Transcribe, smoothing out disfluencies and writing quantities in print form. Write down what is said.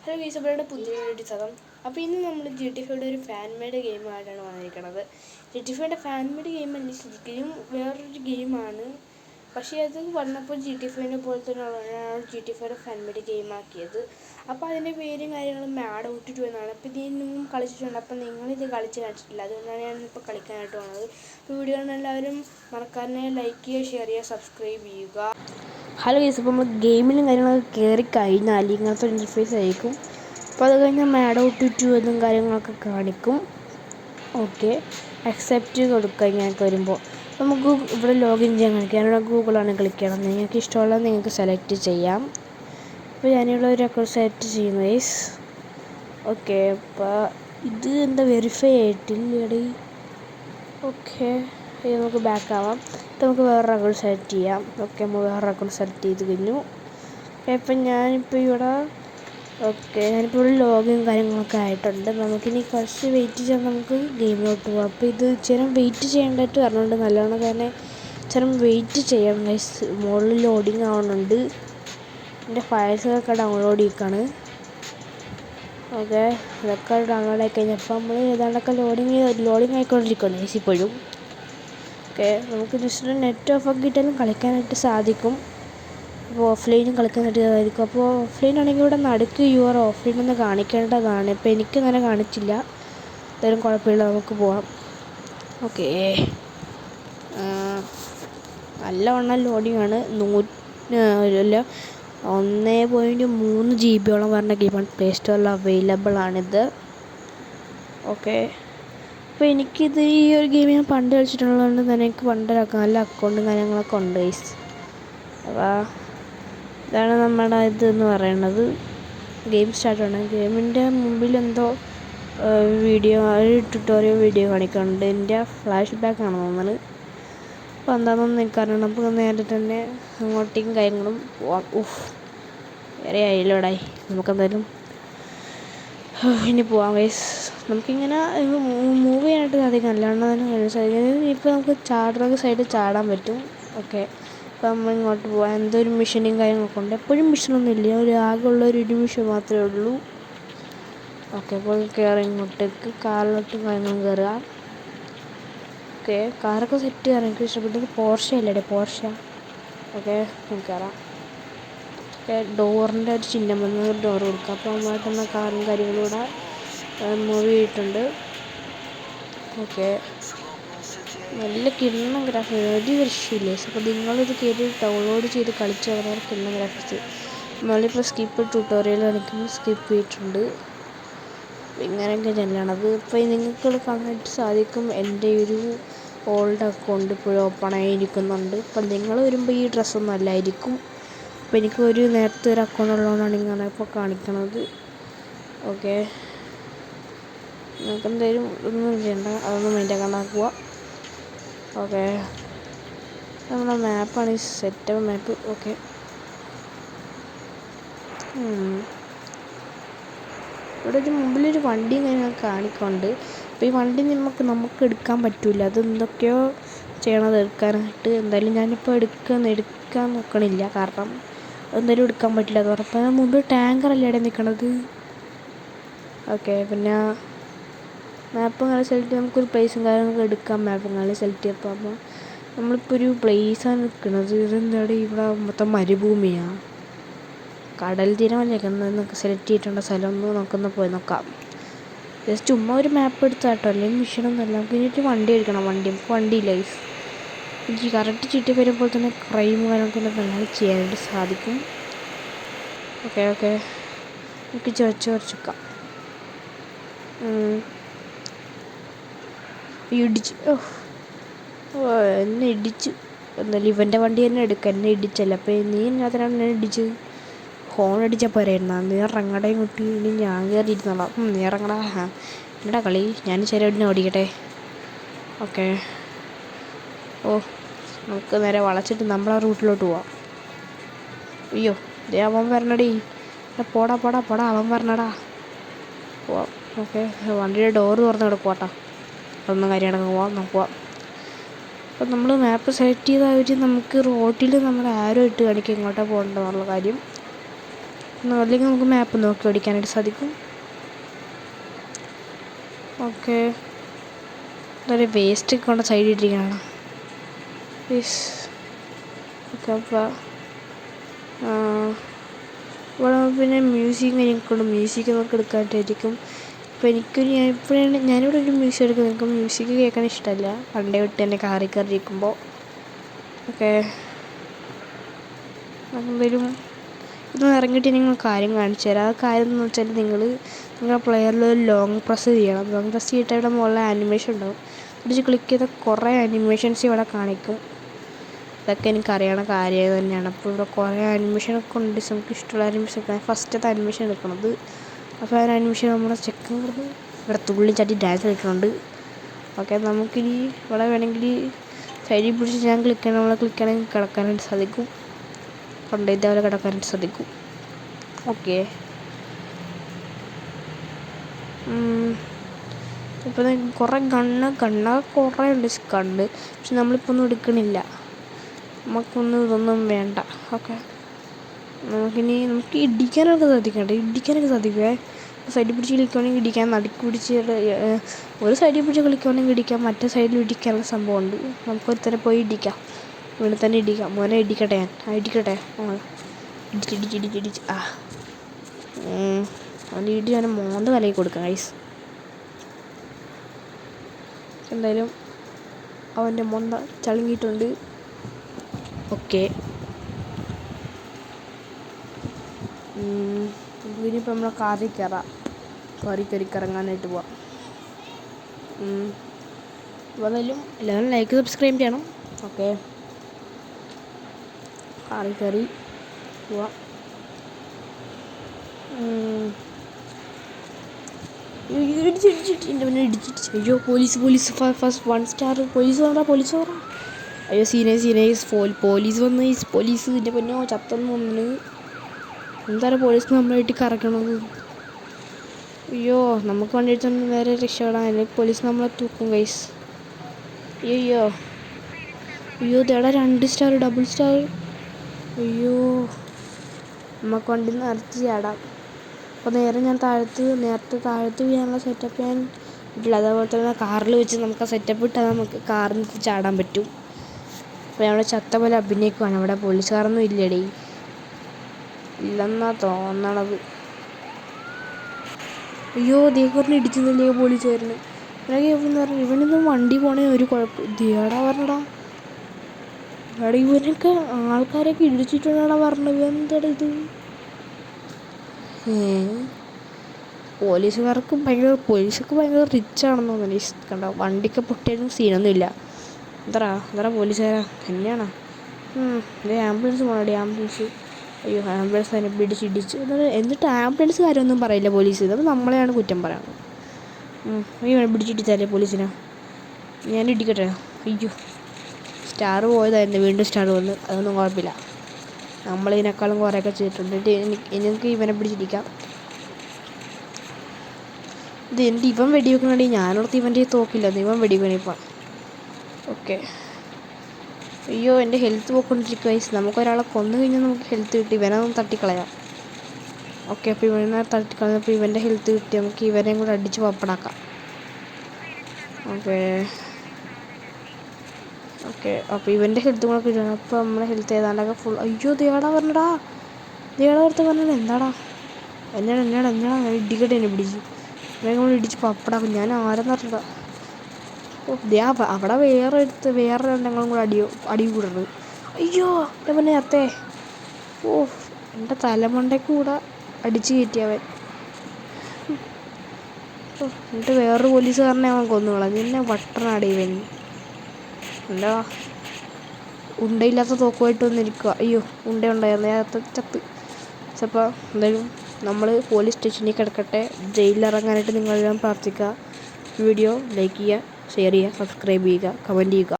Hello guys, നമ്മുടെ പുതിയ video സ്വാഗതം. അപ്പോൾ ഇന്ന് നമ്മൾ GTA 5 ഒരു ഫാൻ മെയ്ഡ് ഗെയിമായിട്ടാണ് വന്നിരിക്കുന്നത്. GTA 5 ഫാൻ മെയ്ഡ് ഗെയിം അല്ല, ശരിക്കും വേറൊരു ഗെയിമാണ്. പക്ഷേ അത് വന്നപ്പോൾ GTA 5 പോലെ തന്നെയാണ് GTA 5 ഫാൻ മെയ്ഡ് ഗെയിമാക്കിയത്. അപ്പോൾ അതിൻ്റെ പേരും കാര്യങ്ങളും മാഡ് ഔട്ടിട്ട് എന്നാണ്. അപ്പോൾ ഇതിനും കളിച്ചിട്ടുണ്ട്. അപ്പോൾ നിങ്ങളിത് കളിച്ച് കാണിച്ചിട്ടില്ല, അതുകൊണ്ടാണ് ഞാനിപ്പോൾ കളിക്കാനായിട്ട് വന്നത്. അപ്പോൾ വീഡിയോ എല്ലാവരും മറക്കാതെ ലൈക്ക് ചെയ്യുക, ഷെയർ ചെയ്യുക, സബ്സ്ക്രൈബ് ചെയ്യുക. ഹലോ ഗൈസ്, അപ്പോൾ നമ്മൾ ഗെയിമിലും കാര്യങ്ങളൊക്കെ കയറി കഴിഞ്ഞാൽ ഇങ്ങനത്തെ ഒരു ഇൻ്റർഫേസ് ആയിരിക്കും. അപ്പോൾ അത് കഴിഞ്ഞാൽ മാഡ് ഔട്ട് ടു എന്നും കാര്യങ്ങളൊക്കെ കാണിക്കും. ഓക്കെ, അക്സെപ്റ്റ് കൊടുക്കുക. ഇങ്ങനെയൊക്കെ വരുമ്പോൾ നമുക്ക് ഇവിടെ ലോഗിൻ ചെയ്യാൻ കാണിക്കാം. ഞാനിവിടെ ഗൂഗിളാണ് ക്ലിക്ക് ചെയ്യണം. നിങ്ങൾക്ക് ഇഷ്ടമുള്ളത് നിങ്ങൾക്ക് സെലക്ട് ചെയ്യാം. അപ്പോൾ ഞാനിവിടെ ഒരു അക്കൗണ്ട് സെലക്ട് ചെയ്യുന്നു ഗൈസ്. ഓക്കെ, അപ്പോൾ ഇത് എന്താ വെരിഫൈ ആയിട്ടില്ല. ഓക്കെ, നമുക്ക് ബാക്ക് ആവാം. നമുക്ക് വേറൊരു അക്കൗണ്ട് സെലക്ട് ചെയ്യാം. ഓക്കെ, നമ്മൾ വേറൊരു അക്കൗണ്ട് സെലക്ട് ചെയ്ത് കഴിഞ്ഞു. ഇപ്പം ഞാനിപ്പോൾ ഇവിടെ ഇവിടെ ലോഗിൻ കാര്യങ്ങളൊക്കെ ആയിട്ടുണ്ട്. നമുക്കിനി കുറച്ച് വെയിറ്റ് ചെയ്യാൻ നമുക്ക് ഗെയിമിലോട്ട് പോകാം. അപ്പോൾ ഇത് ഇച്ചിരി വെയിറ്റ് ചെയ്യേണ്ടതായിട്ട് പറഞ്ഞുകൊണ്ട് നല്ലതാണ്. കാരണം ഇച്ചിരി വെയിറ്റ് ചെയ്യണം ഗൈസ്. മുകളിൽ ലോഡിങ് ആവുന്നുണ്ട്. എൻ്റെ ഫയൽസൊക്കെ ഡൗൺലോഡ് ചെയ്യിക്കാണ്. ഓക്കെ, ഇതൊക്കെ ഡൗൺലോഡ് ആയി കഴിഞ്ഞപ്പോൾ നമ്മൾ ഏതാണ്ടൊക്കെ ലോഡിങ് ആയിക്കൊണ്ടിരിക്കുകയാണ് ഗൈസ് ഇപ്പോഴും. ഓക്കെ, നമുക്ക് ജസ്റ്റ് നെറ്റ് ഓഫ് ആക്കിയിട്ടാലും കളിക്കാനായിട്ട് സാധിക്കും. അപ്പോൾ ഓഫ്ലൈനും കളിക്കാനായിട്ട് സാധിക്കും. അപ്പോൾ ഓഫ്ലൈൻ ആണെങ്കിൽ ഇവിടെ നടുക്ക് യുവർ ഓഫ്ലൈൻ ഒന്ന് കാണിക്കേണ്ടതാണ്. ഇപ്പോൾ എനിക്കങ്ങനെ കാണിച്ചില്ല. എന്തായാലും കുഴപ്പമില്ല, നമുക്ക് പോവാം. ഓക്കെ, നല്ലവണ്ണം ലോഡിങ് ആണ്. 1.3 GB പറഞ്ഞ ഗെയിമാണ്. പ്ലേ സ്റ്റോറിൽ അവൈലബിൾ ആണിത്. ഓക്കെ, അപ്പോൾ എനിക്കിത് ഈ ഒരു ഗെയിം ഞാൻ പണ്ട് കളിച്ചിട്ടുള്ളതുകൊണ്ട് തന്നെ എനിക്ക് നല്ല അക്കൗണ്ടും കാര്യങ്ങളൊക്കെ ഉണ്ട് ഗൈസ്. അപ്പോൾ ഇതാണ് നമ്മുടെ ഇതെന്ന് പറയുന്നത്. ഗെയിം സ്റ്റാർട്ടാണ്. ഗെയിമിൻ്റെ മുമ്പിൽ എന്തോ ട്യൂട്ടോറിയൽ വീഡിയോ കാണിക്കുന്നുണ്ട്. എൻ്റെ ഫ്ലാഷ് ബാക്ക് ആണെന്ന് തോന്നുന്നത്. അപ്പോൾ എന്താണെന്നൊന്നും എനിക്കറിയണം. നമുക്ക് നേരെ തന്നെ അങ്ങോട്ടേക്കും കാര്യങ്ങളും പോവാം. വേറെ ആയില്ലോടായി. നമുക്കെന്തായാലും ഇനി പോവാം ഗൈസ്. നമുക്കിങ്ങനെ മൂവ് ചെയ്യാനായിട്ട് സാധിക്കും. അല്ലാണ്ട് തന്നെ സാധിക്കും. ഇപ്പോൾ നമുക്ക് ചാടുന്ന സൈഡിൽ ചാടാൻ പറ്റും. ഓക്കെ, അപ്പോൾ നമ്മൾ ഇങ്ങോട്ട് പോകാം. എന്തൊരു മിഷനും കാര്യങ്ങളൊക്കെ ഉണ്ട്. എപ്പോഴും മിഷനൊന്നും ഇല്ല, ആകെയുള്ളൊരു മിഷൻ മാത്രമേ ഉള്ളൂ. ഓക്കെ, അപ്പോൾ കയറി ഇങ്ങോട്ടേക്ക് കാറിലോട്ട് കാര്യങ്ങളും കയറുക. ഓക്കെ, കാറൊക്കെ സെറ്റ് ചെയ്യാൻ എനിക്ക് ഇഷ്ടപ്പെട്ടത്. പോർഷ അല്ലേ, പോർഷ. ഓക്കെ, കയറാം. ഓക്കെ, ഡോറിൻ്റെ ഒരു ചിഹ്നം വന്ന് ഡോർ കൊടുക്കുക. അപ്പോൾ നമ്മളായിട്ടുള്ള കാറും കാര്യങ്ങളും കൂടെ മൂവ് ചെയ്തിട്ടുണ്ട്. ഓക്കെ, നല്ല കിണ്ണം ഗ്രാഫിക്സ്, ഒരു രക്ഷയില്ലേ. അപ്പോൾ നിങ്ങളിത് കയറി ഡൗൺലോഡ് ചെയ്ത് കളിച്ച് വളരെ കിണ്ണം ഗ്രാഫിക്സ്. നമ്മളിപ്പോൾ സ്കിപ്പ് ട്യൂട്ടോറിയൽ കളിക്കുമ്പോൾ സ്കിപ്പ് ചെയ്തിട്ടുണ്ട്. ഇങ്ങനെയൊക്കെ ചെല്ലണത്. ഇപ്പോൾ നിങ്ങൾക്ക് കാണാനായിട്ട് സാധിക്കും. എൻ്റെ ഒരു ഓൾഡ് അക്കൗണ്ട് ഇപ്പോഴും ഓപ്പൺ ആയിരിക്കുന്നുണ്ട്. അപ്പം നിങ്ങൾ വരുമ്പോൾ ഈ ഡ്രസ്സൊന്നും അല്ലായിരിക്കും. അപ്പോൾ എനിക്ക് നേരത്തെ ഒരു അക്കൗണ്ട് ഉള്ളതുകൊണ്ടാണ് ഇങ്ങനെ ഇപ്പോൾ കാണിക്കണത്. ഓക്കെ, നിങ്ങൾക്ക് എന്തായാലും ഒന്നും ചെയ്യണ്ട, അതൊന്നും മൈൻഡ് ആക്കാണ്ടാക്കുക. ഓക്കെ, നമ്മുടെ മാപ്പാണ് ഈ സെറ്റപ്പ് മാപ്പ്. ഓക്കെ, ഇവിടെ ഒരു മുമ്പിലൊരു വണ്ടിയും കാര്യങ്ങളൊക്കെ കാണിക്കുന്നുണ്ട്. അപ്പോൾ ഈ വണ്ടി നമുക്ക് എടുക്കാൻ പറ്റില്ല. അത് എന്തൊക്കെയോ ചെയ്യണത് എടുക്കാനായിട്ട്. എന്തായാലും ഞാനിപ്പോൾ എടുക്കാൻ നോക്കണില്ല. കാരണം എന്തായാലും എടുക്കാൻ പറ്റില്ല. അത് പറഞ്ഞപ്പോൾ മുമ്പ് ടാങ്കറല്ലേ ഇവിടെ നിൽക്കണത്. ഓക്കെ, പിന്നെ മാപ്പ് അങ്ങനെ സെലക്ട് ചെയ്ത് നമുക്കൊരു പ്ലേസും കാര്യങ്ങളൊക്കെ എടുക്കാം. മാപ്പ് അങ്ങനെ സെലക്ട് ചെയ്തപ്പോൾ അപ്പോൾ നമ്മളിപ്പോൾ ഒരു പ്ലേസാണ് നിൽക്കുന്നത്. ഇതെന്താണ് ഇവിടെ മൊത്തം മരുഭൂമിയാണ്. കടൽ തീരമല്ലേക്ക് നമുക്ക് സെലക്ട് ചെയ്തിട്ടുള്ള സ്ഥലം ഒന്ന് നമുക്കൊന്ന് പോയി നോക്കാം. ജസ്റ്റ് ചുമ്മാ ഒരു മാപ്പ് എടുത്താൽ കേട്ടോ, അല്ലെങ്കിൽ മിഷനൊന്നുമല്ല. നമുക്ക് കഴിഞ്ഞിട്ട് വണ്ടി എടുക്കണം. വണ്ടി ലൈഫ് എനിക്ക് കറക്റ്റ് ചുറ്റി വരുമ്പോൾ തന്നെ ക്രൈം കാര്യങ്ങളൊക്കെ നന്നായി ചെയ്യാനായിട്ട് സാധിക്കും. ഓക്കെ, നമുക്ക് ചൊരച്ചെടുക്കാം. ഇടിച്ച് എന്നെ ഇടിച്ചു. എന്തായാലും ഇവൻ്റെ വണ്ടി തന്നെ എടുക്കാം. എന്നെ ഇടിച്ചല്ല. അപ്പോൾ നീ അതിനാണ് എന്നെ ഇടിച്ചത്. ഹോൺ അടിച്ചാൽ പോരായിരുന്ന. നീ ഇറങ്ങടയും കുട്ടി. ഇനി ഞാൻ കയറി ഇരുന്നോളാം. നീ ഇറങ്ങടാ. എന്നടാ കളി, ഞാൻ ചെറിയ ഓടിക്കട്ടെ. ഓക്കെ, നമുക്ക് നേരെ വളച്ചിട്ട് നമ്മളെ റൂട്ടിലോട്ട് പോവാം. അയ്യോ, ദേ അവൻ വരണടി. പോടാ അവൻ വരണടാ. പോവാം. ഓക്കെ, വണ്ടിയുടെ ഡോറ് തുറന്ന് കിടക്കുവാട്ടോ. അതൊന്നും കാര്യമായിട്ട് നമുക്ക് പോവാം. അപ്പോൾ നമ്മൾ മാപ്പ് സെലക്ട് ചെയ്ത നമുക്ക് റോട്ടിൽ നമ്മൾ ആരോ ഇട്ട് കാണിക്കും എങ്ങോട്ടാണ് പോകേണ്ടതെന്നുള്ള കാര്യം. അല്ലെങ്കിൽ നമുക്ക് മാപ്പ് നോക്കി ഓടിക്കാനായിട്ട് സാധിക്കും. ഓക്കെ, ഇതൊരു വേസ്റ്റ് കൊണ്ട് സൈഡിൽ ഇട്ടിരിക്കുകയാണ്. ഓക്കെ, അപ്പോൾ ഇവിടെ പിന്നെ മ്യൂസിക് എനിക്കുണ്ട്. മ്യൂസിക് നമുക്ക് എടുക്കാനായിട്ടായിരിക്കും. ഇപ്പോൾ ഞാനിവിടെ ഒരു മ്യൂസിക് എടുക്കുന്നത്. എനിക്ക് മ്യൂസിക് കേൾക്കാൻ ഇഷ്ടമല്ല, പണ്ടേ വിട്ട് തന്നെ കാറിൽ കയറിയിരിക്കുമ്പോൾ. ഓക്കെ, എന്തായാലും ഇതൊന്ന് ഇറങ്ങിയിട്ട് നിങ്ങൾ കാര്യം കാണിച്ചു തരാം. ആ കാര്യം എന്ന് വെച്ചാൽ നിങ്ങളുടെ പ്ലെയറിൽ ഒരു ലോങ് പ്രസ് ചെയ്യണം. ലോങ് പ്രസ് ചെയ്തിട്ട് ഇവിടെ മുകളിൽ ആനിമേഷൻ ഉണ്ടാവും. ഇടിച്ച് ക്ലിക്ക് ചെയ്ത കുറേ ആനിമേഷൻസ് ഇവിടെ കാണിക്കും. ഇതൊക്കെ എനിക്കറിയണ കാര്യം തന്നെയാണ്. അപ്പോൾ ഇവിടെ കുറേ ആനിമേഷനൊക്കെ ഉണ്ട്. നമുക്ക് ഇഷ്ടമുള്ള ആനിമേഷൻ ഫസ്റ്റത്തെ ആനിമേഷൻ എടുക്കണത്. അപ്പോൾ ആ ആനിമേഷൻ നമ്മുടെ ചെക്കൻ ഇവിടെ തുള്ളി ചാട്ടി ഡാൻസ് കളിക്കുന്നുണ്ട്. ഓക്കെ, നമുക്കിനി ഇവിടെ വേണമെങ്കിൽ സൈഡിൽ പിടിച്ച് ഞാൻ നമ്മളെ ക്ലിക്ക് ചെയ്യണമെങ്കിൽ കിടക്കാനായിട്ട് സാധിക്കും. കൊണ്ട് ഇതേപോലെ കിടക്കാനായിട്ട് സാധിക്കും. ഓക്കെ, ഇപ്പോൾ കുറേ കുറേ ഉണ്ട് കണ്ണ്. പക്ഷെ നമ്മളിപ്പോൾ ഒന്നും എടുക്കണില്ല. ഇതൊന്നും വേണ്ട. ഓക്കെ, നമുക്ക് ഇടിക്കാനൊക്കെ സാധിക്കുമേ. സൈഡിൽ പിടിച്ച് കളിക്കുകയാണെങ്കിൽ ഇടിക്കാൻ, നടുക്ക് പിടിച്ച് ഒരു സൈഡിൽ പിടിച്ച് കളിക്കുകയാണെങ്കിൽ ഇടിക്കാം, മറ്റേ സൈഡിൽ ഇടിക്കാനുള്ള സംഭവമുണ്ട്. നമുക്കൊരുത്തരെ പോയി ഇടിക്കാം, ഇവിടെ തന്നെ ഇടിക്കാം. മോനെ ഇടിക്കട്ടെ, ഇടിക്കട്ടെ. ഇടിച്ച് അവൻ്റെ ഇടി ഞാൻ മോൻ്റെ തലയിൽ കൊടുക്കാം ഗൈസ്. എന്തായാലും അവൻ്റെ മൊന്ത ചളുങ്ങിയിട്ടുണ്ട്. ഓക്കെ, ഇനിയിപ്പോൾ നമ്മളെ കാറിൽ കയറി കറങ്ങാനായിട്ട് പോവാം. എന്തായാലും എല്ലാവരും ലൈക്ക് സബ്സ്ക്രൈബ് ചെയ്യണം. ഓക്കെ, കാറിൽ കയറി പോവാം. ഇടിച്ചിട്ട് അയ്യോ, പോലീസ് ഫസ്റ്റ് 1 സ്റ്റാർ. പോലീസ് വേണ്ട. അയ്യോ, സീനേഴ്സ് പോലീസ് വന്ന് പോലീസ് ഇതിൻ്റെ പൊന്നോ ചത്തൊന്നും വന്നിന്. എന്തായാലും പോലീസ് നമ്മളായിട്ട് കറക്കണത്. അയ്യോ, നമുക്ക് വേണ്ടിയിട്ട് വേറെ രക്ഷപ്പെടാൻ, അല്ലെങ്കിൽ പോലീസ് നമ്മളെ തൂക്കും ഗൈസ്. അയ്യോ ഇതേടാ 2 സ്റ്റാർ, ഡബിൾ സ്റ്റാർ. അയ്യോ, നമുക്ക് വണ്ടി നിറച്ച് ചാടാം. അപ്പോൾ നേരത്തെ താഴത്ത് വീഴാനുള്ള സെറ്റപ്പ് ഞാൻ ഇട്ടില്ല. അതേപോലെ തന്നെ കാറിൽ വെച്ച് നമുക്ക് ആ സെറ്റപ്പ് ഇട്ടാൽ നമുക്ക് കാറിൽ ചാടാൻ പറ്റും. അപ്പോൾ ഞങ്ങളുടെ ചത്ത പോലെ അഭിനയിക്കുവാണ്. അവിടെ പോലീസുകാരൊന്നും ഇല്ലടേ, ഇല്ലെന്നാ തോന്നണത്. അയ്യോ, ദേഹറിന് ഇടിച്ചിരുന്നില്ലേ പോലീസുകാരന്. എന്ന് പറഞ്ഞു ഇവനൊന്നും വണ്ടി പോണേ ഒരു കുഴപ്പം. ദേടാ പറഞ്ഞടാ, ഇവനൊക്കെ ആൾക്കാരൊക്കെ ഇടിച്ചിട്ടുണ്ടാ പറഞ്ഞത്. എന്താടാ ഇത്? പോലീസൊക്കെ ഭയങ്കര റിച്ചാണെന്ന് തോന്നുന്നു. കണ്ട വണ്ടിയൊക്കെ പൊട്ടിയാലും സീനൊന്നുമില്ല. എന്താ പോലീസുകാരാ തന്നെയാണോ? ഇത് ആംബുലൻസ് പോകണേ, ആംബുലൻസ്. അയ്യോ, ആംബുലൻസ് തന്നെ പിടിച്ചിടിച്ച്. എന്നിട്ട് ആംബുലൻസ് കാര്യമൊന്നും പറയില്ല പോലീസ്. ഇത് നമ്മളെയാണ് കുറ്റം പറയുന്നത്. അയ്യോ, പിടിച്ചിട്ടില്ലേ പോലീസിനെ? ഞാൻ ഇടിക്കട്ടെ? അയ്യോ, സ്റ്റാർ പോയതായിരുന്നു, വീണ്ടും സ്റ്റാർ വന്ന്. അതൊന്നും കുഴപ്പമില്ല, നമ്മളിതിനേക്കാളും കുറേയൊക്കെ ചെയ്തിട്ടുണ്ട്. എനിക്ക് ഇവനെ പിടിച്ചിരിക്കാം. ഇവൻ വെടിവെക്കണേ, ഞാനോർത്ത് ഇവൻ്റെ തോക്കില്ല, ഇവൻ വെടിവെക്കണിപ്പം. ഓക്കെ, അയ്യോ, എൻ്റെ ഹെൽത്ത് പോയിക്കൊണ്ടിരിക്കുക ഗൈസ്. നമുക്കൊരാളെ കൊന്നു കഴിഞ്ഞാൽ നമുക്ക് ഹെൽത്ത് കിട്ടി. ഇവനൊന്നും തട്ടിക്കളയാം. ഓക്കെ, അപ്പോൾ ഇവനെ തട്ടിക്കളഞ്ഞപ്പോൾ ഇവൻ്റെ ഹെൽത്ത് കിട്ടി. നമുക്ക് ഇവനെയും കൂടെ അടിച്ച് പപ്പടാക്കാം. ഓക്കെ, അപ്പോൾ ഇവൻ്റെ ഹെൽത്ത് കൂടെ കിട്ടണം. അപ്പോൾ നമ്മുടെ ഹെൽത്ത് ഏതാണ്ടൊക്കെ ഫുൾ. അയ്യോ, ദേടാ പറഞ്ഞടാ, പറഞ്ഞത് എന്താടാ? എന്നാടാ ഇടിക്കട്ടെ, എന്നെ പിടിച്ച് ഇവനെ കൂടെ ഇടിച്ച് പപ്പടാക്കും. ഞാൻ ആരെന്ന് പറഞ്ഞതാ? അവിടെ വേറെ രണ്ടെങ്കിലും കൂടെ അടി കൂടരുത്. അയ്യോ, പിന്നെ അത്തേ. എൻ്റെ തലമണ്ടയ്ക്ക് കൂടെ അടിച്ച് കയറ്റിയവൻ. എന്നിട്ട് വേറൊരു പോലീസുകാരനെ അവൻ കൊന്നു കളഞ്ഞു. എന്നെ വട്ടനാടി ഇവൻ. എന്താ ഉണ്ടയില്ലാത്ത തോക്കുമായിട്ട് വന്നിരിക്കുക. അയ്യോ, ഉണ്ടായിരുന്നു ചപ്പ്. എന്തായാലും നമ്മൾ പോലീസ് സ്റ്റേഷനിൽ കിടക്കട്ടെ. ജയിലിൽ ഇറങ്ങാനായിട്ട് നിങ്ങളെല്ലാം പ്രാർത്ഥിക്കുക. വീഡിയോ ലൈക്ക് ചെയ്യുക, ഷെയർ ചെയ്യുക, സബ്സ്ക്രൈബ് ചെയ്യുക, കമൻറ്റ് ചെയ്യുക.